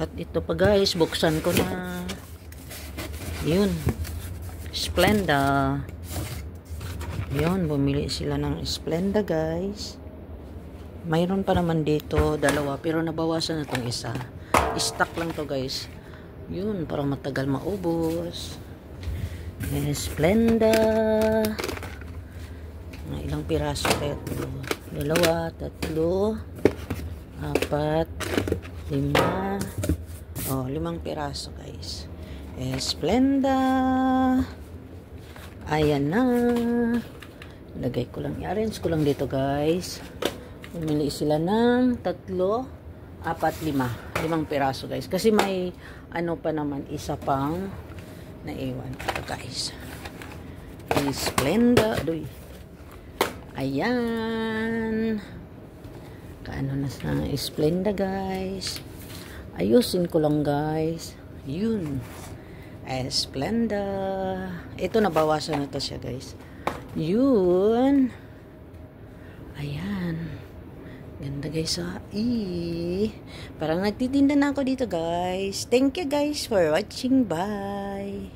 At ito pa guys, buksan ko na. Yun. Splenda. Yun, bumili sila ng Splenda guys. Mayroon pa naman dito, dalawa. Pero nabawasan na itong isa. Stock lang to guys. Yun, parang matagal maubos. Splenda. Ilang piraso kaya ito? Dalawa, tatlo, apat, lima. Oh, 5 piraso guys. Splenda. Ayan na. Lagay ko lang, i-arrange ko lang dito guys. Pumili sila ng 3, 4, 5. 5 piraso guys. Kasi may ano pa naman, isa pang naiwan. Ito guys. Splenda. Adoy. Ayan. Kaano na sa Splenda guys. Ayusin ko lang guys. Yun. Splenda. Ito nabawasan na to siya guys. Yun. Ayan. Ganda guys ha. Parang nagtitinda na ako dito guys. Thank you guys for watching. Bye.